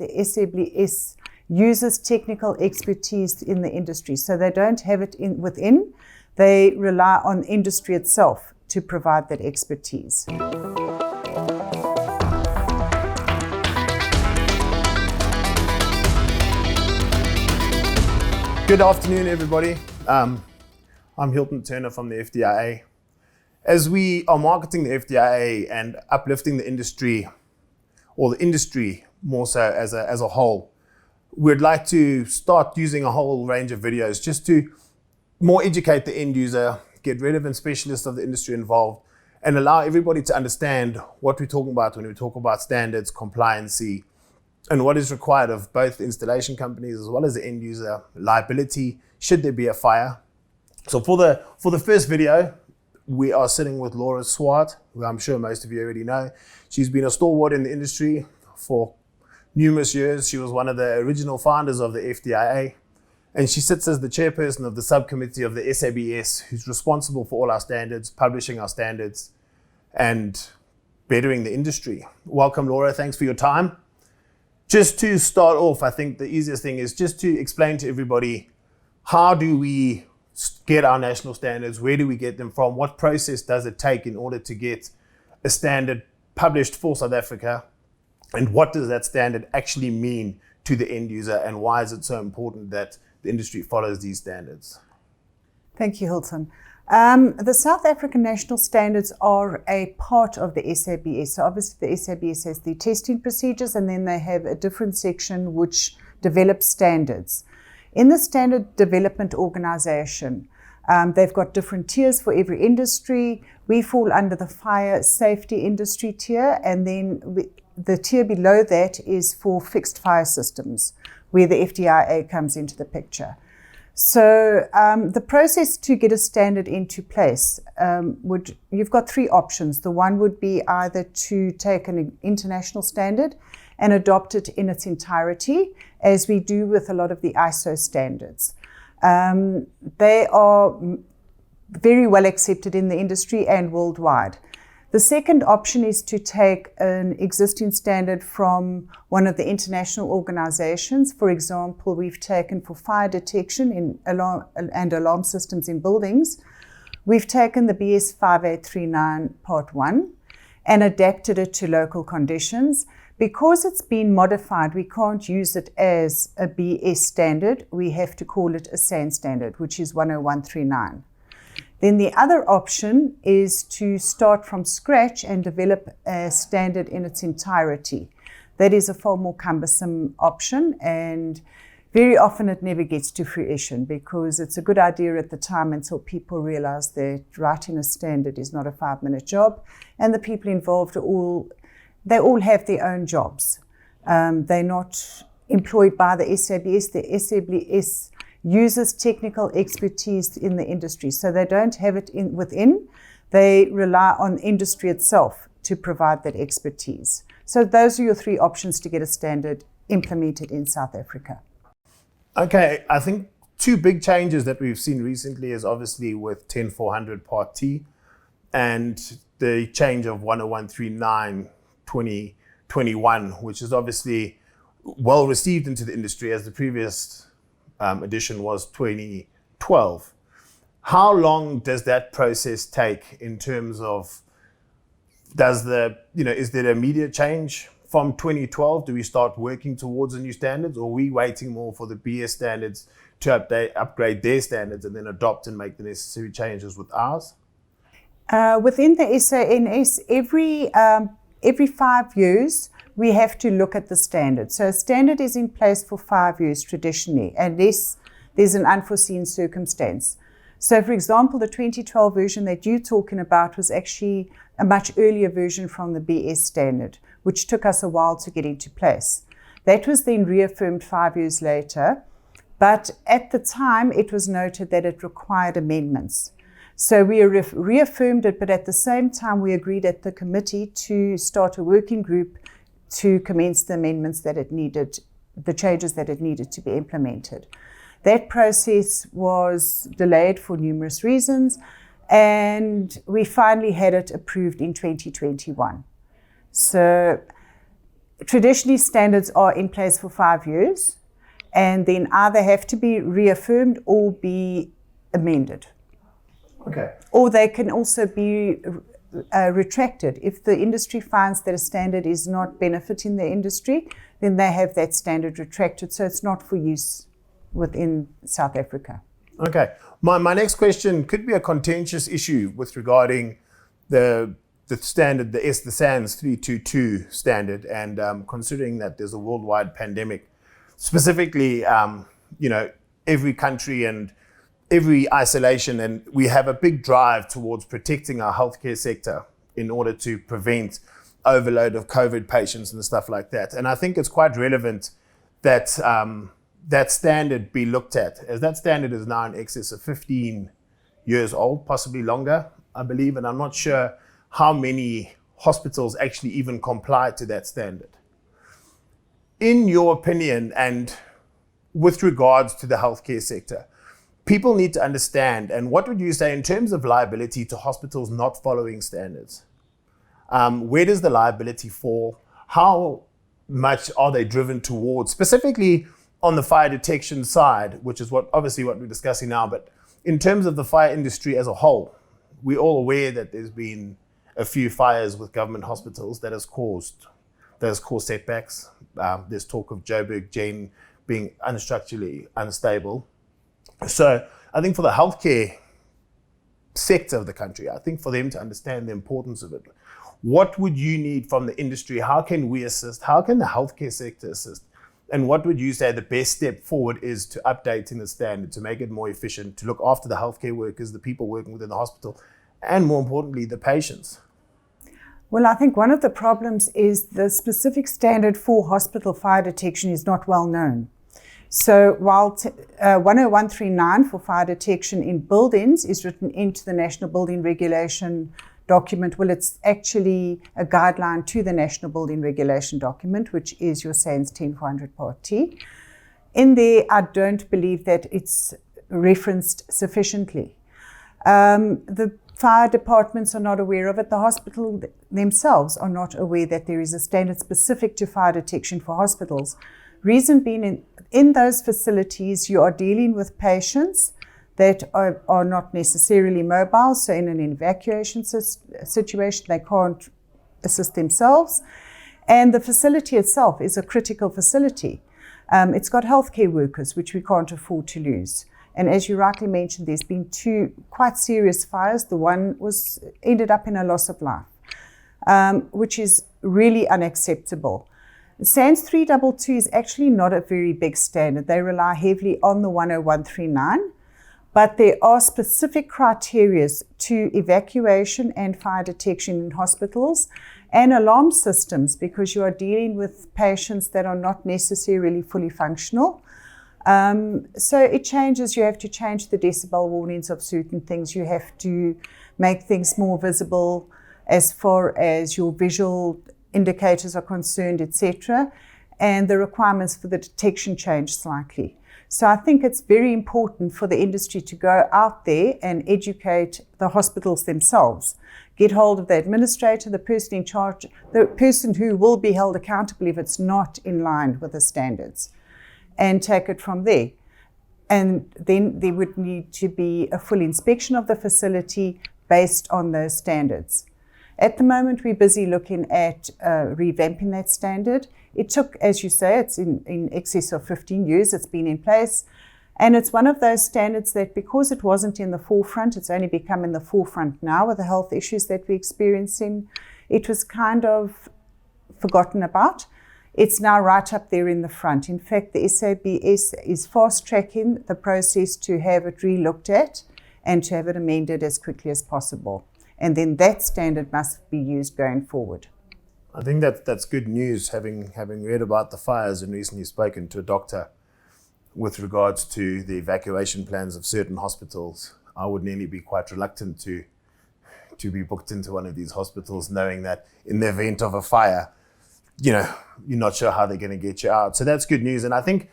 the SABS uses technical expertise in the industry. So they don't have it within, they rely on industry itself to provide that expertise. Good afternoon, everybody. I'm Hilton Turner from the FDIA. As we are marketing the FDIA and uplifting the industry, or the industry more so as a whole, we'd like to start using a whole range of videos just to more educate the end user, get relevant specialists of the industry involved, and allow everybody to understand what we're talking about when we talk about standards, compliancy, and what is required of both installation companies as well as the end user liability should there be a fire. So for the first video, we are sitting with Laura Swart, who I'm sure most of you already know. She's been a stalwart in the industry for numerous years. She was one of the original founders of the FDIA, and she sits as the chairperson of the subcommittee of the SABS, who's responsible for all our standards, publishing our standards, and bettering the industry. Welcome, Laura. Thanks for your time. Just to start off, I think the easiest thing is just to explain to everybody, how do we get our national standards? Where do we get them from? What process does it take in order to get a standard published for South Africa? And what does that standard actually mean to the end user? And why is it so important that the industry follows these standards? Thank you, Hilton. The South African national standards are a part of the SABS. So obviously the SABS has the testing procedures, and then they have a different section which develops standards. In the Standard Development Organization, they've got different tiers for every industry. We fall under the fire safety industry tier, and then the tier below that is for fixed fire systems, where the FDIA comes into the picture. So the process to get a standard into place, you've got three options. The one would be either to take an international standard and adopt it in its entirety, as we do with a lot of the ISO standards. They are very well accepted in the industry and worldwide. The second option is to take an existing standard from one of the international organizations. For example, we've taken for fire detection and alarm systems in buildings, we've taken the BS 5839 Part 1 and adapted it to local conditions. Because it's been modified, we can't use it as a BS standard. We have to call it a SAN standard, which is 10139. Then the other option is to start from scratch and develop a standard in its entirety. That is a far more cumbersome option, and very often it never gets to fruition because it's a good idea at the time until people realize that writing a standard is not a 5-minute job, and the people involved they all have their own jobs. They're not employed by the SABS. The SABS uses technical expertise in the industry. So they don't have it within, they rely on industry itself to provide that expertise. So those are your three options to get a standard implemented in South Africa. Okay, I think two big changes that we've seen recently is obviously with 10400 Part T and the change of 10139 2021, which is obviously well received into the industry, as the previous edition was 2012. How long does that process take in terms of, is there immediate change from 2012? Do we start working towards the new standards, or are we waiting more for the BS standards to upgrade their standards and then adopt and make the necessary changes with ours? Within the SANS, every 5 years, we have to look at the standard. So a standard is in place for 5 years traditionally, unless there's an unforeseen circumstance. So for example, the 2012 version that you're talking about was actually a much earlier version from the BS standard, which took us a while to get into place. That was then reaffirmed 5 years later, but at the time it was noted that it required amendments. So we reaffirmed it, but at the same time we agreed at the committee to start a working group to commence the amendments that it needed, the changes that it needed to be implemented. That process was delayed for numerous reasons, and we finally had it approved in 2021. So traditionally standards are in place for 5 years and then either have to be reaffirmed or be amended. Okay. Or they can also be retracted. If the industry finds that a standard is not benefiting the industry, then they have that standard retracted, so it's not for use within South Africa. Okay. My next question could be a contentious issue with regarding the standard, the SANS 322 standard, and considering that there's a worldwide pandemic, specifically, every country and every isolation, and we have a big drive towards protecting our healthcare sector in order to prevent overload of COVID patients and stuff like that. And I think it's quite relevant that that standard be looked at, as that standard is now in excess of 15 years old, possibly longer, I believe, and I'm not sure how many hospitals actually even comply to that standard. In your opinion, and with regards to the healthcare sector, people need to understand, and what would you say in terms of liability to hospitals not following standards? Where does the liability fall? How much are they driven towards, specifically on the fire detection side, which is what we're discussing now, but in terms of the fire industry as a whole, we're all aware that there's been a few fires with government hospitals that has caused setbacks. There's talk of Joburg, Jane being unstructurally unstable. So I think for the healthcare sector of the country, I think for them to understand the importance of it, what would you need from the industry? How can we assist? How can the healthcare sector assist? And what would you say the best step forward is to updating the standard, to make it more efficient, to look after the healthcare workers, the people working within the hospital, and more importantly, the patients? Well, I think one of the problems is the specific standard for hospital fire detection is not well known. So while 10139 for fire detection in buildings is written into the National Building Regulation document, well, it's actually a guideline to the National Building Regulation document, which is your SANS 10400 Part T. In there, I don't believe that it's referenced sufficiently. The fire departments are not aware of it. The hospital themselves are not aware that there is a standard specific to fire detection for hospitals. Reason being, in those facilities, you are dealing with patients that are not necessarily mobile. So in an evacuation situation, they can't assist themselves. And the facility itself is a critical facility. It's got healthcare workers, which we can't afford to lose. And as you rightly mentioned, there's been 2 quite serious fires. The one ended up in a loss of life, which is really unacceptable. SANS 322 is actually not a very big standard. They rely heavily on the 10139, but there are specific criteria to evacuation and fire detection in hospitals and alarm systems, because you are dealing with patients that are not necessarily fully functional. So it changes. You have to change the decibel warnings of certain things. You have to make things more visible as far as your visual indicators are concerned, etc. And the requirements for the detection change slightly. So I think it's very important for the industry to go out there and educate the hospitals themselves. Get hold of the administrator, the person in charge, the person who will be held accountable if it's not in line with the standards, and take it from there. And then there would need to be a full inspection of the facility based on those standards. At the moment, we're busy looking at revamping that standard. It took, as you say, it's in excess of 15 years it's been in place. And it's one of those standards that, because it wasn't in the forefront, it's only become in the forefront now with the health issues that we're experiencing. It was kind of forgotten about. It's now right up there in the front. In fact, the SABS is fast-tracking the process to have it re-looked at and to have it amended as quickly as possible. And then that standard must be used going forward. I think that's good news, having read about the fires and recently spoken to a doctor with regards to the evacuation plans of certain hospitals. I would nearly be quite reluctant to be booked into one of these hospitals, knowing that in the event of a fire, you're not sure how they're going to get you out. So that's good news. And I think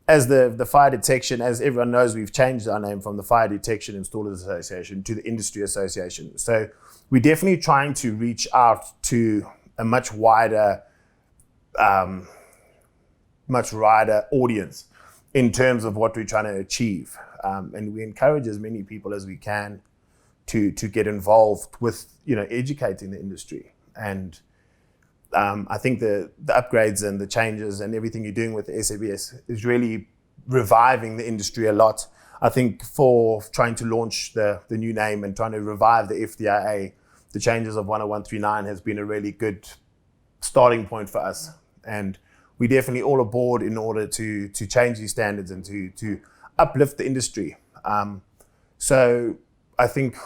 as the fire detection, as everyone knows, we've changed our name from the Fire Detection Installers Association to the Industry Association. So we're definitely trying to reach out to a much wider much wider audience in terms of what we're trying to achieve. And we encourage as many people as we can to get involved with, educating the industry. And I think the upgrades and the changes and everything you're doing with the SABS is really reviving the industry a lot. I think for trying to launch the new name and trying to revive the FDIA, the changes of 10139 has been a really good starting point for us. And we're definitely all aboard in order to change these standards and to uplift the industry. So I think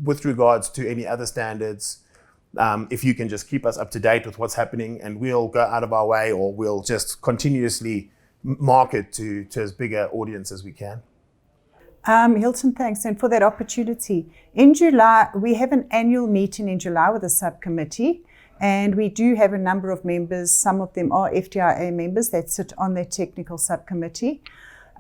with regards to any other standards, if you can just keep us up to date with what's happening, and we'll go out of our way, or we'll just continuously market to as big an audience as we can. Hilton, thanks, and for that opportunity. In July, we have an annual meeting in July with a subcommittee, and we do have a number of members. Some of them are FDIA members that sit on that technical subcommittee.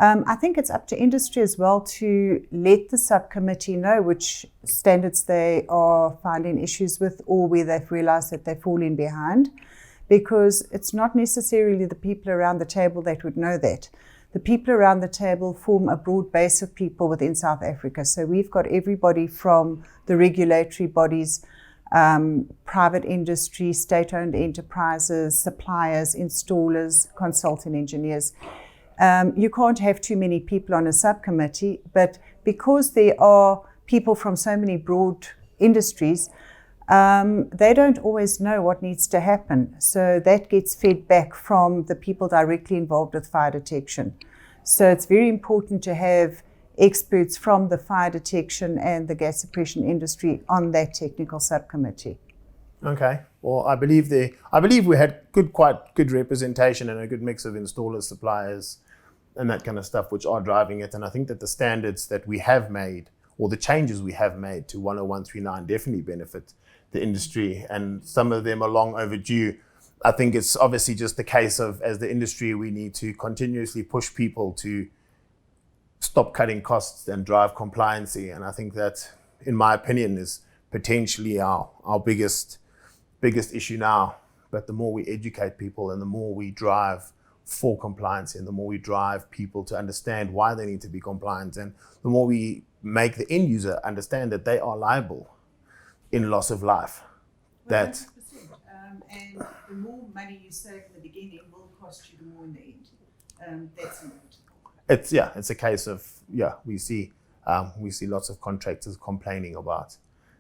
I think it's up to industry as well to let the subcommittee know which standards they are finding issues with, or where they've realized that they're falling behind, because it's not necessarily the people around the table that would know that. The people around the table form a broad base of people within South Africa. So we've got everybody from the regulatory bodies, private industry, state-owned enterprises, suppliers, installers, consulting engineers. You can't have too many people on a subcommittee, but because there are people from so many broad industries, they don't always know what needs to happen. So that gets fed back from the people directly involved with fire detection. So it's very important to have experts from the fire detection and the gas suppression industry on that technical subcommittee. Okay. Well, I believe we had quite good representation and a good mix of installers, suppliers, and that kind of stuff, which are driving it. And I think that the standards that we have made, or the changes we have made to 10139, definitely benefit the industry, and some of them are long overdue. I think it's obviously just the case of, as the industry, we need to continuously push people to stop cutting costs and drive compliancy. And I think that, in my opinion, is potentially our biggest issue now. But the more we educate people, and the more we drive for compliance, and the more we drive people to understand why they need to be compliant, and the more we make the end user understand that they are liable in loss of life. Well, 100%. And the more money you save in the beginning will cost you the more in the end. That's inevitable. It's a case of, we see lots of contractors complaining about,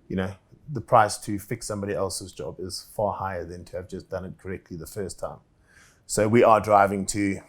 the price to fix somebody else's job is far higher than to have just done it correctly the first time. So we are driving to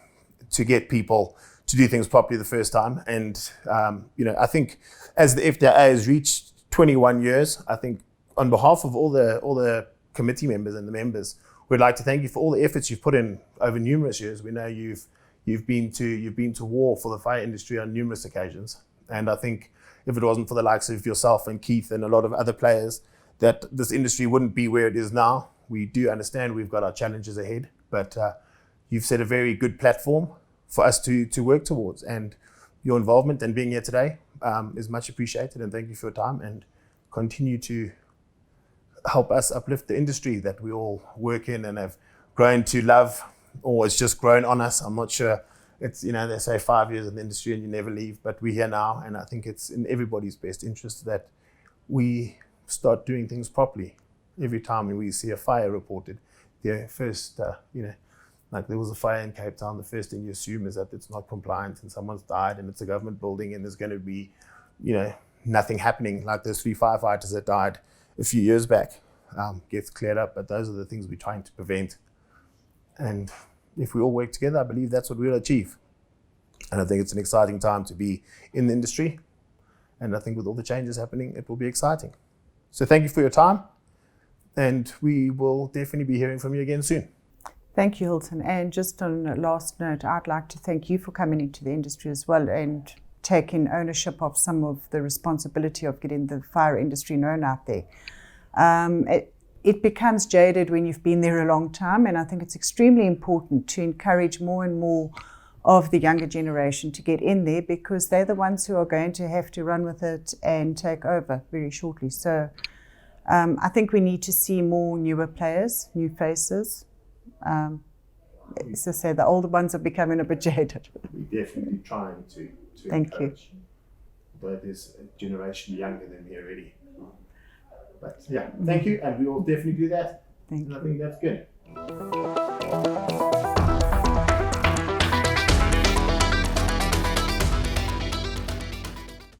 get people to do things properly the first time. And, I think as the FDIA has reached 21 years, I think on behalf of all the committee members and the members, we'd like to thank you for all the efforts you've put in over numerous years. We know you've been to war for the fire industry on numerous occasions. And I think if it wasn't for the likes of yourself and Keith and a lot of other players, that this industry wouldn't be where it is now. We do understand we've got our challenges ahead, but you've set a very good platform for us to work towards. And your involvement and being here today is much appreciated. And thank you for your time, and continue to help us uplift the industry that we all work in and have grown to love, or it's just grown on us. I'm not sure. It's, they say 5 years in the industry and you never leave, but we're here now. And I think it's in everybody's best interest that we start doing things properly. Every time we see a fire reported, the first, like there was a fire in Cape Town, the first thing you assume is that it's not compliant and someone's died and it's a government building and there's going to be, nothing happening, like those 3 firefighters that died a few years back. Gets cleared up, but those are the things we're trying to prevent. And if we all work together, I believe that's what we'll achieve. And I think it's an exciting time to be in the industry. And I think with all the changes happening, it will be exciting. So thank you for your time. And we will definitely be hearing from you again soon. Thank you, Hilton. And just on a last note, I'd like to thank you for coming into the industry as well and taking ownership of some of the responsibility of getting the fire industry known out there. It becomes jaded when you've been there a long time, and I think it's extremely important to encourage more and more of the younger generation to get in there, because they're the ones who are going to have to run with it and take over very shortly. So I think we need to see more newer players, new faces. As I say, the older ones are becoming a bit jaded. We're definitely trying to Thank encourage. Although there's a generation younger than me already. But yeah, thank you, and we will definitely do that. Thank and you. I think that's good.